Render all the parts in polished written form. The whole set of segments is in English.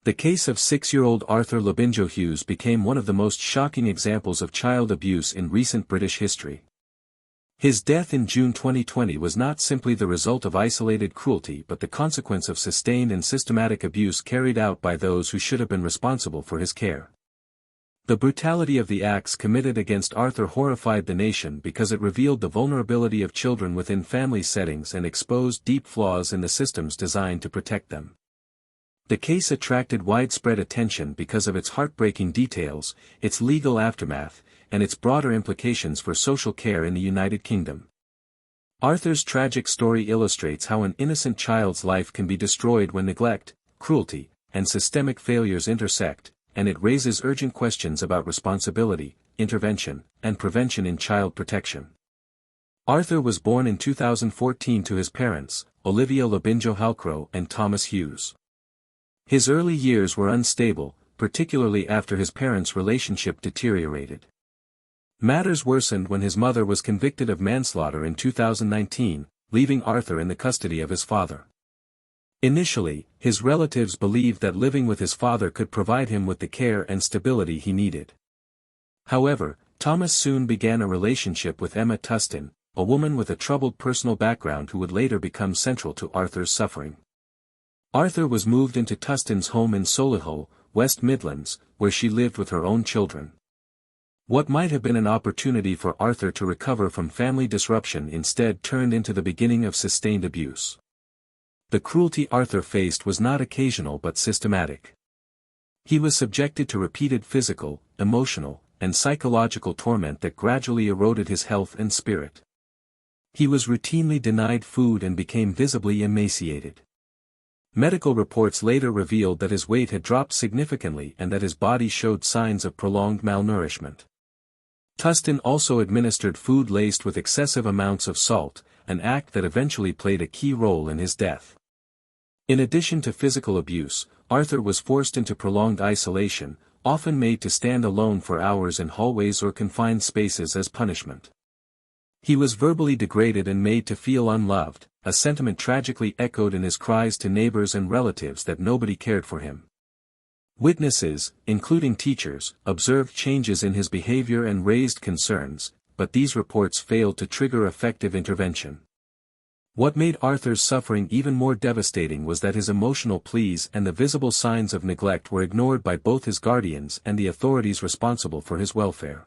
The case of 6-year-old Arthur Labinjo-Hughes became one of the most shocking examples of child abuse in recent British history. His death in June 2020 was not simply the result of isolated cruelty but the consequence of sustained and systematic abuse carried out by those who should have been responsible for his care. The brutality of the acts committed against Arthur horrified the nation because it revealed the vulnerability of children within family settings and exposed deep flaws in the systems designed to protect them. The case attracted widespread attention because of its heartbreaking details, its legal aftermath, and its broader implications for social care in the United Kingdom. Arthur's tragic story illustrates how an innocent child's life can be destroyed when neglect, cruelty, and systemic failures intersect, and it raises urgent questions about responsibility, intervention, and prevention in child protection. Arthur was born in 2014 to his parents, Olivia Labinjo-Hughes and Thomas Hughes. His early years were unstable, particularly after his parents' relationship deteriorated. Matters worsened when his mother was convicted of manslaughter in 2019, leaving Arthur in the custody of his father. Initially, his relatives believed that living with his father could provide him with the care and stability he needed. However, Thomas soon began a relationship with Emma Tustin, a woman with a troubled personal background who would later become central to Arthur's suffering. Arthur was moved into Tustin's home in Solihull, West Midlands, where she lived with her own children. What might have been an opportunity for Arthur to recover from family disruption instead turned into the beginning of sustained abuse. The cruelty Arthur faced was not occasional but systematic. He was subjected to repeated physical, emotional, and psychological torment that gradually eroded his health and spirit. He was routinely denied food and became visibly emaciated. Medical reports later revealed that his weight had dropped significantly and that his body showed signs of prolonged malnourishment. Tustin also administered food laced with excessive amounts of salt, an act that eventually played a key role in his death. In addition to physical abuse, Arthur was forced into prolonged isolation, often made to stand alone for hours in hallways or confined spaces as punishment. He was verbally degraded and made to feel unloved, a sentiment tragically echoed in his cries to neighbors and relatives that nobody cared for him. Witnesses, including teachers, observed changes in his behavior and raised concerns, but these reports failed to trigger effective intervention. What made Arthur's suffering even more devastating was that his emotional pleas and the visible signs of neglect were ignored by both his guardians and the authorities responsible for his welfare.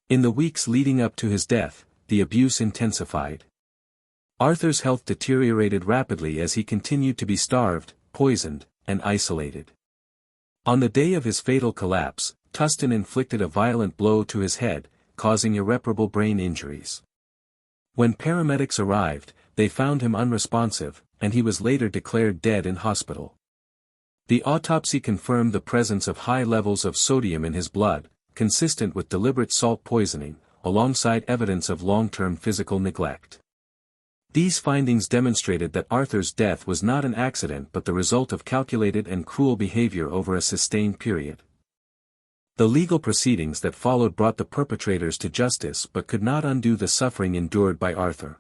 In the weeks leading up to his death, the abuse intensified. Arthur's health deteriorated rapidly as he continued to be starved, poisoned, and isolated. On the day of his fatal collapse, Tustin inflicted a violent blow to his head, causing irreparable brain injuries. When paramedics arrived, they found him unresponsive, and he was later declared dead in hospital. The autopsy confirmed the presence of high levels of sodium in his blood, consistent with deliberate salt poisoning, alongside evidence of long-term physical neglect. These findings demonstrated that Arthur's death was not an accident but the result of calculated and cruel behavior over a sustained period. The legal proceedings that followed brought the perpetrators to justice but could not undo the suffering endured by Arthur.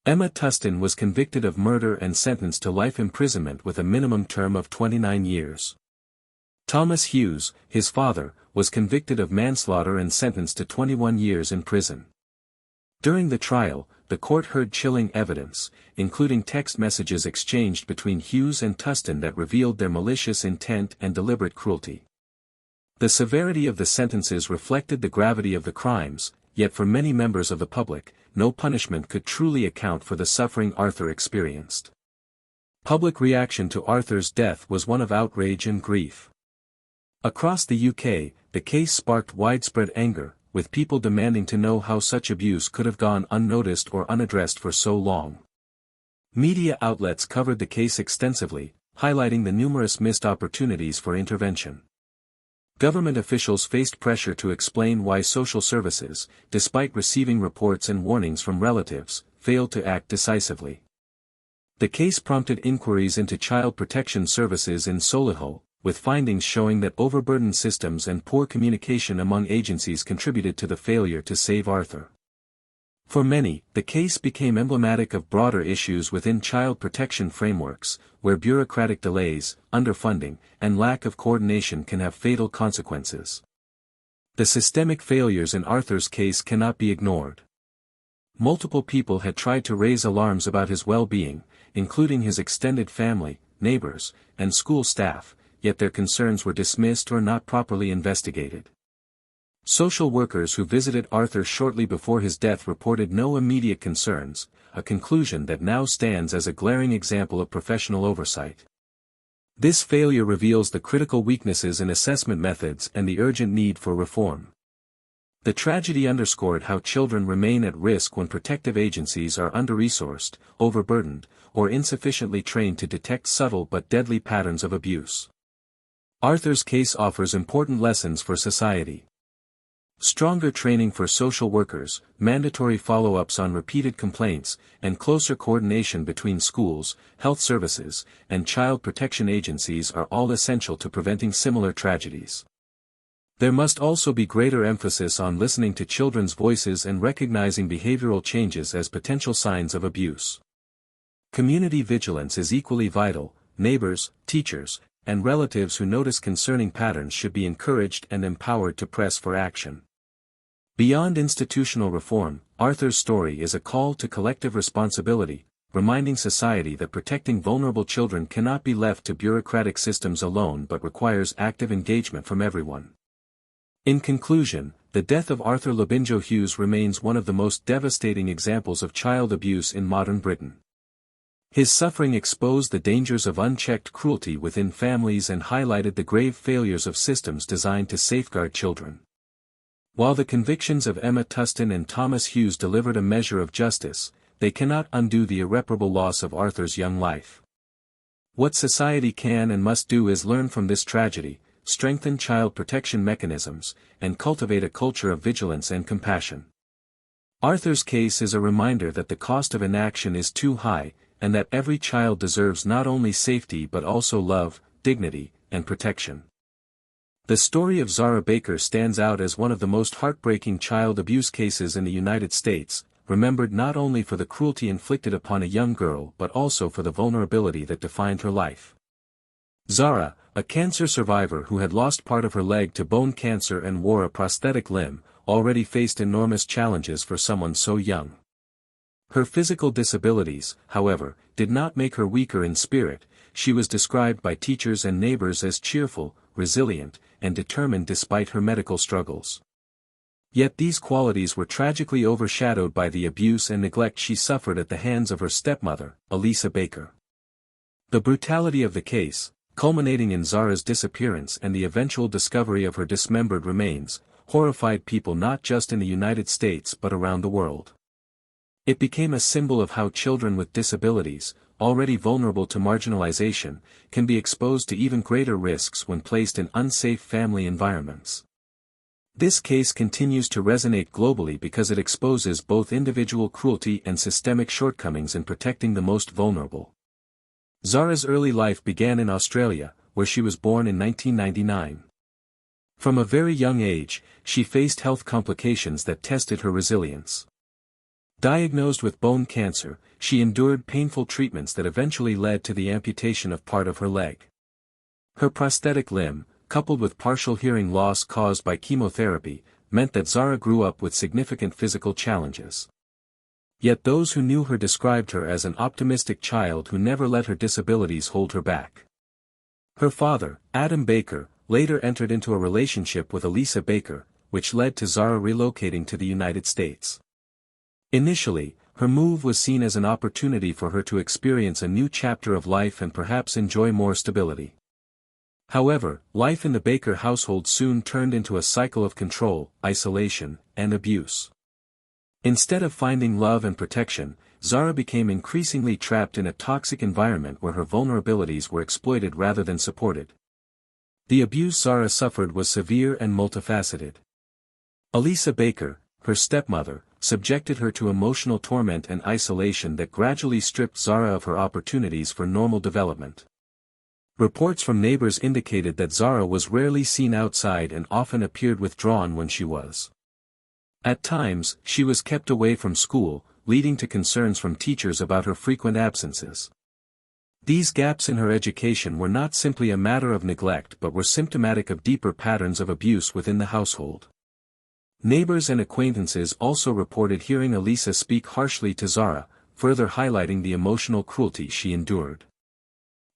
Emma Tustin was convicted of murder and sentenced to life imprisonment with a minimum term of 29 years. Thomas Hughes, his father, was convicted of manslaughter and sentenced to 21 years in prison. During the trial, the court heard chilling evidence, including text messages exchanged between Hughes and Tustin that revealed their malicious intent and deliberate cruelty. The severity of the sentences reflected the gravity of the crimes, yet for many members of the public, no punishment could truly account for the suffering Arthur experienced. Public reaction to Arthur's death was one of outrage and grief. Across the UK, the case sparked widespread anger, with people demanding to know how such abuse could have gone unnoticed or unaddressed for so long. Media outlets covered the case extensively, highlighting the numerous missed opportunities for intervention. Government officials faced pressure to explain why social services, despite receiving reports and warnings from relatives, failed to act decisively. The case prompted inquiries into child protection services in Solihull, with findings showing that overburdened systems and poor communication among agencies contributed to the failure to save Arthur. For many, the case became emblematic of broader issues within child protection frameworks, where bureaucratic delays, underfunding, and lack of coordination can have fatal consequences. The systemic failures in Arthur's case cannot be ignored. Multiple people had tried to raise alarms about his well-being, including his extended family, neighbors, and school staff, yet their concerns were dismissed or not properly investigated. Social workers who visited Arthur shortly before his death reported no immediate concerns, a conclusion that now stands as a glaring example of professional oversight. This failure reveals the critical weaknesses in assessment methods and the urgent need for reform. The tragedy underscored how children remain at risk when protective agencies are under-resourced, overburdened, or insufficiently trained to detect subtle but deadly patterns of abuse. Arthur's case offers important lessons for society. Stronger training for social workers, mandatory follow-ups on repeated complaints, and closer coordination between schools, health services, and child protection agencies are all essential to preventing similar tragedies. There must also be greater emphasis on listening to children's voices and recognizing behavioral changes as potential signs of abuse. Community vigilance is equally vital. Neighbors, teachers, and relatives who notice concerning patterns should be encouraged and empowered to press for action. Beyond institutional reform, Arthur's story is a call to collective responsibility, reminding society that protecting vulnerable children cannot be left to bureaucratic systems alone but requires active engagement from everyone. In conclusion, the death of Arthur Labinjo-Hughes remains one of the most devastating examples of child abuse in modern Britain. His suffering exposed the dangers of unchecked cruelty within families and highlighted the grave failures of systems designed to safeguard children. While the convictions of Emma Tustin and Thomas Hughes delivered a measure of justice, they cannot undo the irreparable loss of Arthur's young life. What society can and must do is learn from this tragedy, strengthen child protection mechanisms, and cultivate a culture of vigilance and compassion. Arthur's case is a reminder that the cost of inaction is too high, and that every child deserves not only safety but also love, dignity, and protection. The story of Zahra Baker stands out as one of the most heartbreaking child abuse cases in the United States, remembered not only for the cruelty inflicted upon a young girl but also for the vulnerability that defined her life. Zahra, a cancer survivor who had lost part of her leg to bone cancer and wore a prosthetic limb, already faced enormous challenges for someone so young. Her physical disabilities, however, did not make her weaker in spirit. She was described by teachers and neighbors as cheerful, resilient, and determined despite her medical struggles. Yet these qualities were tragically overshadowed by the abuse and neglect she suffered at the hands of her stepmother, Elisa Baker. The brutality of the case, culminating in Zahra's disappearance and the eventual discovery of her dismembered remains, horrified people not just in the United States but around the world. It became a symbol of how children with disabilities, already vulnerable to marginalization, can be exposed to even greater risks when placed in unsafe family environments. This case continues to resonate globally because it exposes both individual cruelty and systemic shortcomings in protecting the most vulnerable. Zahra's early life began in Australia, where she was born in 1999. From a very young age, she faced health complications that tested her resilience. Diagnosed with bone cancer, she endured painful treatments that eventually led to the amputation of part of her leg. Her prosthetic limb, coupled with partial hearing loss caused by chemotherapy, meant that Zahra grew up with significant physical challenges. Yet those who knew her described her as an optimistic child who never let her disabilities hold her back. Her father, Adam Baker, later entered into a relationship with Elisa Baker, which led to Zahra relocating to the United States. Initially, her move was seen as an opportunity for her to experience a new chapter of life and perhaps enjoy more stability. However, life in the Baker household soon turned into a cycle of control, isolation, and abuse. Instead of finding love and protection, Zahra became increasingly trapped in a toxic environment where her vulnerabilities were exploited rather than supported. The abuse Zahra suffered was severe and multifaceted. Elisa Baker, her stepmother, subjected her to emotional torment and isolation that gradually stripped Zahra of her opportunities for normal development. Reports from neighbors indicated that Zahra was rarely seen outside and often appeared withdrawn when she was At times, she was kept away from school, leading to concerns from teachers about her frequent absences. These gaps in her education were not simply a matter of neglect but were symptomatic of deeper patterns of abuse within the household. Neighbors and acquaintances also reported hearing Elisa speak harshly to Zahra, further highlighting the emotional cruelty she endured.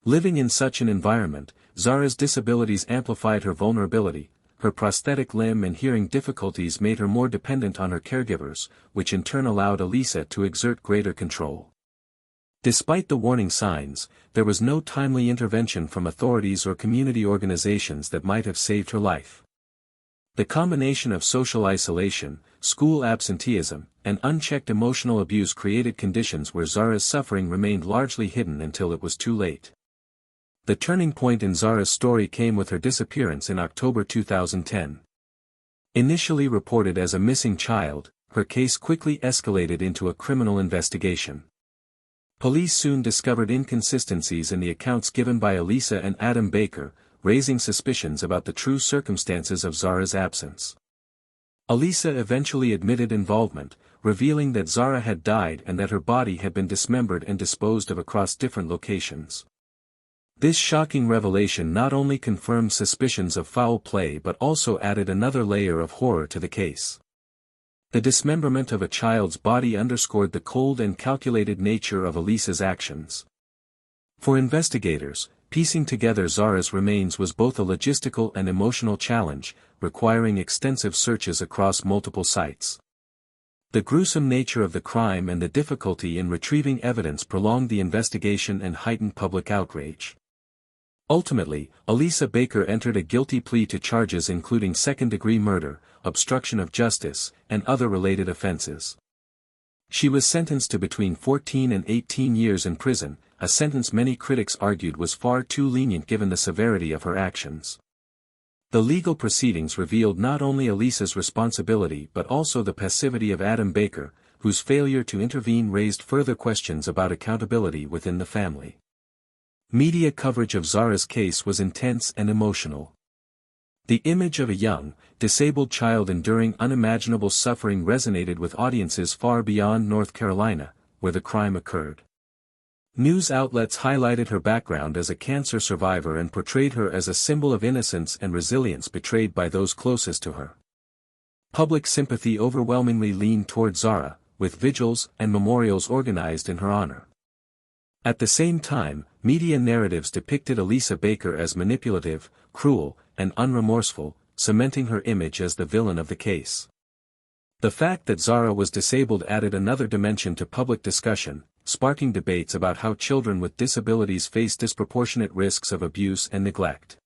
Living in such an environment, Zahra's disabilities amplified her vulnerability. Her prosthetic limb and hearing difficulties made her more dependent on her caregivers, which in turn allowed Elisa to exert greater control. Despite the warning signs, there was no timely intervention from authorities or community organizations that might have saved her life. The combination of social isolation, school absenteeism, and unchecked emotional abuse created conditions where Zahra's suffering remained largely hidden until it was too late. The turning point in Zahra's story came with her disappearance in October 2010. Initially reported as a missing child, her case quickly escalated into a criminal investigation. Police soon discovered inconsistencies in the accounts given by Elisa and Adam Baker, raising suspicions about the true circumstances of Zahra's absence. Elisa eventually admitted involvement, revealing that Zahra had died and that her body had been dismembered and disposed of across different locations. This shocking revelation not only confirmed suspicions of foul play but also added another layer of horror to the case. The dismemberment of a child's body underscored the cold and calculated nature of Elisa's actions. For investigators, piecing together Zahra's remains was both a logistical and emotional challenge, requiring extensive searches across multiple sites. The gruesome nature of the crime and the difficulty in retrieving evidence prolonged the investigation and heightened public outrage. Ultimately, Elisa Baker entered a guilty plea to charges including second-degree murder, obstruction of justice, and other related offenses. She was sentenced to between 14 and 18 years in prison, a sentence many critics argued was far too lenient given the severity of her actions. The legal proceedings revealed not only Elisa's responsibility but also the passivity of Adam Baker, whose failure to intervene raised further questions about accountability within the family. Media coverage of Zahra's case was intense and emotional. The image of a young, disabled child enduring unimaginable suffering resonated with audiences far beyond North Carolina, where the crime occurred. News outlets highlighted her background as a cancer survivor and portrayed her as a symbol of innocence and resilience betrayed by those closest to her. Public sympathy overwhelmingly leaned toward Zahra, with vigils and memorials organized in her honor. At the same time, media narratives depicted Elisa Baker as manipulative, cruel, and unremorseful, cementing her image as the villain of the case. The fact that Zahra was disabled added another dimension to public discussion, sparking debates about how children with disabilities face disproportionate risks of abuse and neglect.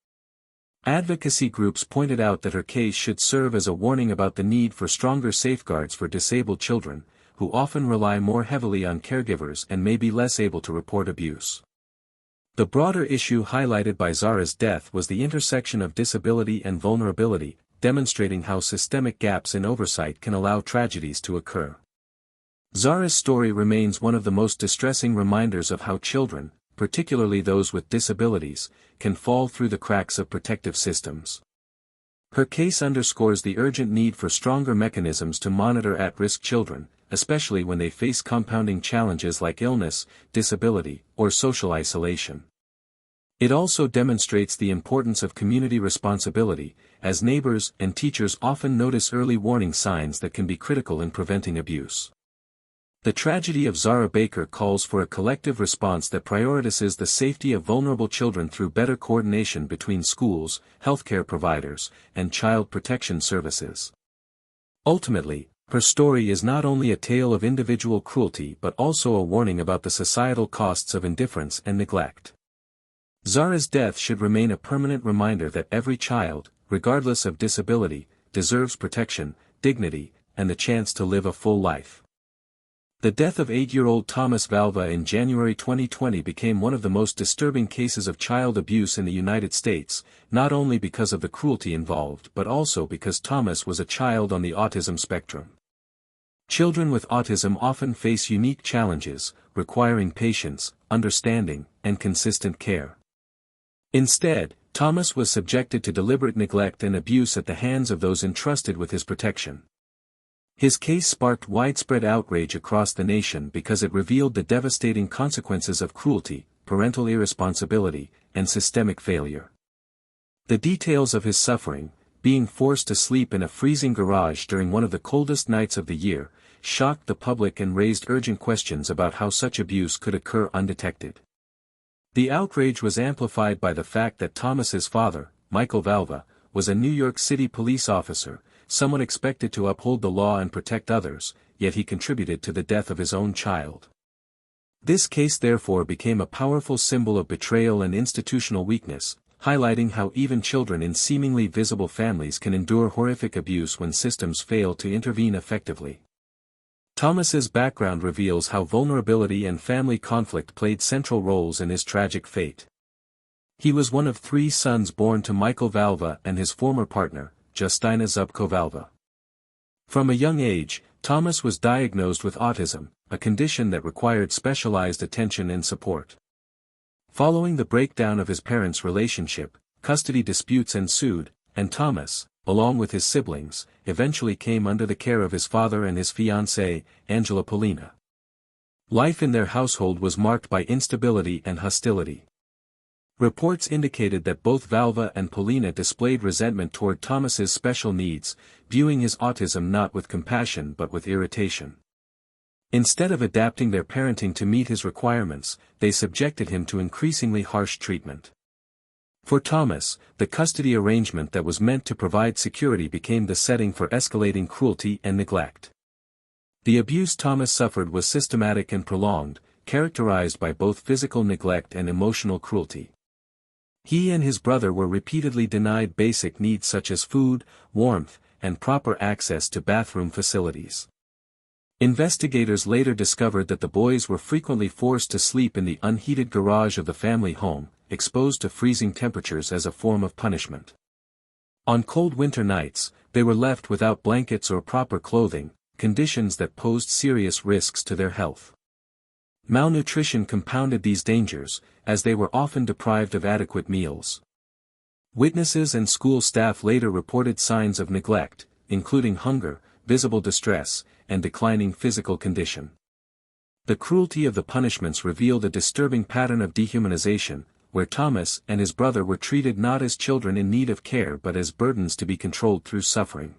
Advocacy groups pointed out that her case should serve as a warning about the need for stronger safeguards for disabled children, who often rely more heavily on caregivers and may be less able to report abuse. The broader issue highlighted by Zahra's death was the intersection of disability and vulnerability, demonstrating how systemic gaps in oversight can allow tragedies to occur. Zahra's story remains one of the most distressing reminders of how children, particularly those with disabilities, can fall through the cracks of protective systems. Her case underscores the urgent need for stronger mechanisms to monitor at-risk children, especially when they face compounding challenges like illness, disability, or social isolation. It also demonstrates the importance of community responsibility, as neighbors and teachers often notice early warning signs that can be critical in preventing abuse. The tragedy of Zahra Baker calls for a collective response that prioritizes the safety of vulnerable children through better coordination between schools, healthcare providers, and child protection services. Ultimately, her story is not only a tale of individual cruelty but also a warning about the societal costs of indifference and neglect. Zahra's death should remain a permanent reminder that every child, regardless of disability, deserves protection, dignity, and the chance to live a full life. The death of 8-year-old Thomas Valva in January 2020 became one of the most disturbing cases of child abuse in the United States, not only because of the cruelty involved but also because Thomas was a child on the autism spectrum. Children with autism often face unique challenges, requiring patience, understanding, and consistent care. Instead, Thomas was subjected to deliberate neglect and abuse at the hands of those entrusted with his protection. His case sparked widespread outrage across the nation because it revealed the devastating consequences of cruelty, parental irresponsibility, and systemic failure. The details of his suffering, being forced to sleep in a freezing garage during one of the coldest nights of the year, shocked the public and raised urgent questions about how such abuse could occur undetected. The outrage was amplified by the fact that Thomas's father, Michael Valva, was a New York City police officer, someone expected to uphold the law and protect others, yet he contributed to the death of his own child. This case therefore became a powerful symbol of betrayal and institutional weakness, highlighting how even children in seemingly visible families can endure horrific abuse when systems fail to intervene effectively. Thomas's background reveals how vulnerability and family conflict played central roles in his tragic fate. He was one of 3 sons born to Michael Valva and his former partner, Justina Zubko Valva. From a young age, Thomas was diagnosed with autism, a condition that required specialized attention and support. Following the breakdown of his parents' relationship, custody disputes ensued, and Thomas, along with his siblings, eventually came under the care of his father and his fiancée, Angela Pollina. Life in their household was marked by instability and hostility. Reports indicated that both Valva and Pollina displayed resentment toward Thomas's special needs, viewing his autism not with compassion but with irritation. Instead of adapting their parenting to meet his requirements, they subjected him to increasingly harsh treatment. For Thomas, the custody arrangement that was meant to provide security became the setting for escalating cruelty and neglect. The abuse Thomas suffered was systematic and prolonged, characterized by both physical neglect and emotional cruelty. He and his brother were repeatedly denied basic needs such as food, warmth, and proper access to bathroom facilities. Investigators later discovered that the boys were frequently forced to sleep in the unheated garage of the family home, exposed to freezing temperatures as a form of punishment. On cold winter nights, they were left without blankets or proper clothing, conditions that posed serious risks to their health. Malnutrition compounded these dangers, as they were often deprived of adequate meals. Witnesses and school staff later reported signs of neglect, including hunger, visible distress, and declining physical condition. The cruelty of the punishments revealed a disturbing pattern of dehumanization, where Thomas and his brother were treated not as children in need of care but as burdens to be controlled through suffering.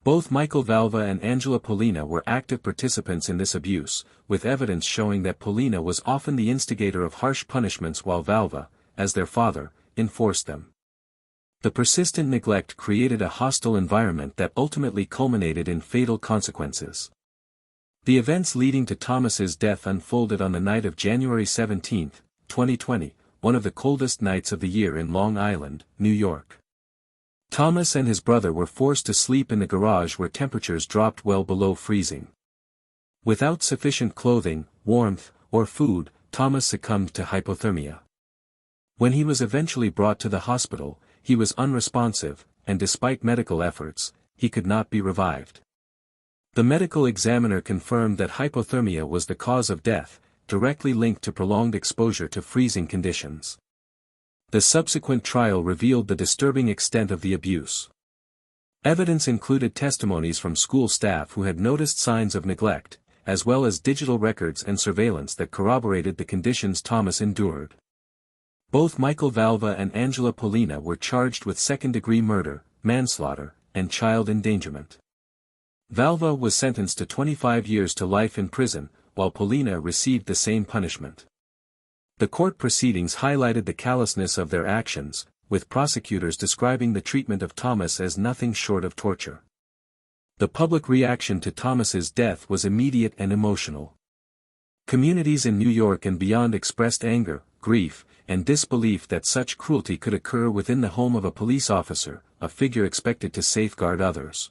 Both Michael Valva and Angela Pollina were active participants in this abuse, with evidence showing that Pollina was often the instigator of harsh punishments while Valva, as their father, enforced them. The persistent neglect created a hostile environment that ultimately culminated in fatal consequences. The events leading to Thomas's death unfolded on the night of January 17, 2020, one of the coldest nights of the year in Long Island, New York. Thomas and his brother were forced to sleep in the garage where temperatures dropped well below freezing. Without sufficient clothing, warmth, or food, Thomas succumbed to hypothermia. When he was eventually brought to the hospital, he was unresponsive, and despite medical efforts, he could not be revived. The medical examiner confirmed that hypothermia was the cause of death, directly linked to prolonged exposure to freezing conditions. The subsequent trial revealed the disturbing extent of the abuse. Evidence included testimonies from school staff who had noticed signs of neglect, as well as digital records and surveillance that corroborated the conditions Thomas endured. Both Michael Valva and Angela Pollina were charged with second-degree murder, manslaughter, and child endangerment. Valva was sentenced to 25 years to life in prison, while Pollina received the same punishment. The court proceedings highlighted the callousness of their actions, with prosecutors describing the treatment of Thomas as nothing short of torture. The public reaction to Thomas's death was immediate and emotional. Communities in New York and beyond expressed anger, grief, and disbelief that such cruelty could occur within the home of a police officer, a figure expected to safeguard others.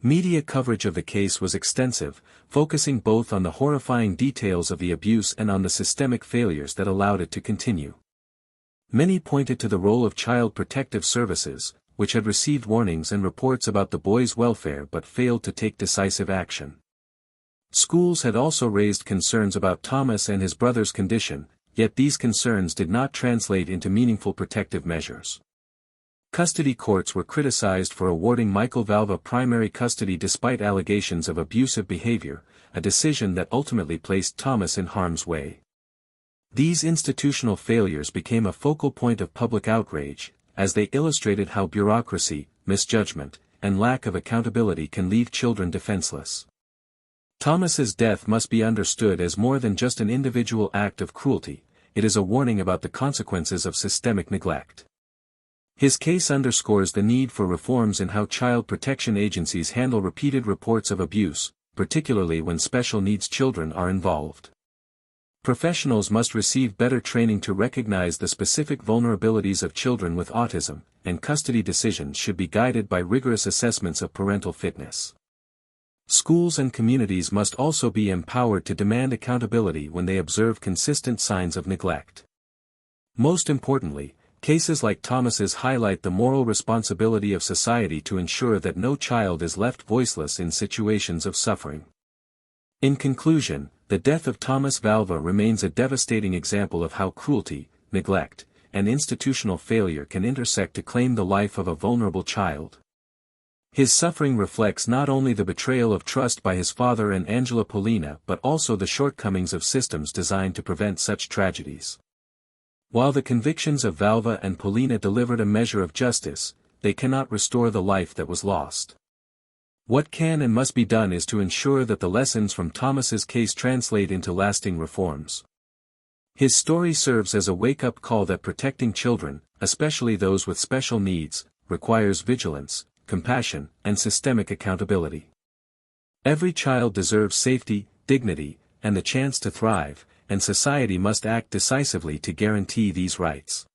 Media coverage of the case was extensive, focusing both on the horrifying details of the abuse and on the systemic failures that allowed it to continue. Many pointed to the role of Child Protective Services, which had received warnings and reports about the boys' welfare but failed to take decisive action. Schools had also raised concerns about Thomas and his brother's condition, yet these concerns did not translate into meaningful protective measures. Custody courts were criticized for awarding Michael Valva primary custody despite allegations of abusive behavior, a decision that ultimately placed Thomas in harm's way. These institutional failures became a focal point of public outrage, as they illustrated how bureaucracy, misjudgment, and lack of accountability can leave children defenseless. Thomas's death must be understood as more than just an individual act of cruelty, it is a warning about the consequences of systemic neglect. His case underscores the need for reforms in how child protection agencies handle repeated reports of abuse, particularly when special needs children are involved. Professionals must receive better training to recognize the specific vulnerabilities of children with autism, and custody decisions should be guided by rigorous assessments of parental fitness. Schools and communities must also be empowered to demand accountability when they observe consistent signs of neglect. Most importantly, cases like Thomas's highlight the moral responsibility of society to ensure that no child is left voiceless in situations of suffering. In conclusion, the death of Thomas Valva remains a devastating example of how cruelty, neglect, and institutional failure can intersect to claim the life of a vulnerable child. His suffering reflects not only the betrayal of trust by his father and Angela Pollina but also the shortcomings of systems designed to prevent such tragedies. While the convictions of Valva and Pollina delivered a measure of justice, they cannot restore the life that was lost. What can and must be done is to ensure that the lessons from Thomas's case translate into lasting reforms. His story serves as a wake-up call that protecting children, especially those with special needs, requires vigilance, compassion, and systemic accountability. Every child deserves safety, dignity, and the chance to thrive, and society must act decisively to guarantee these rights.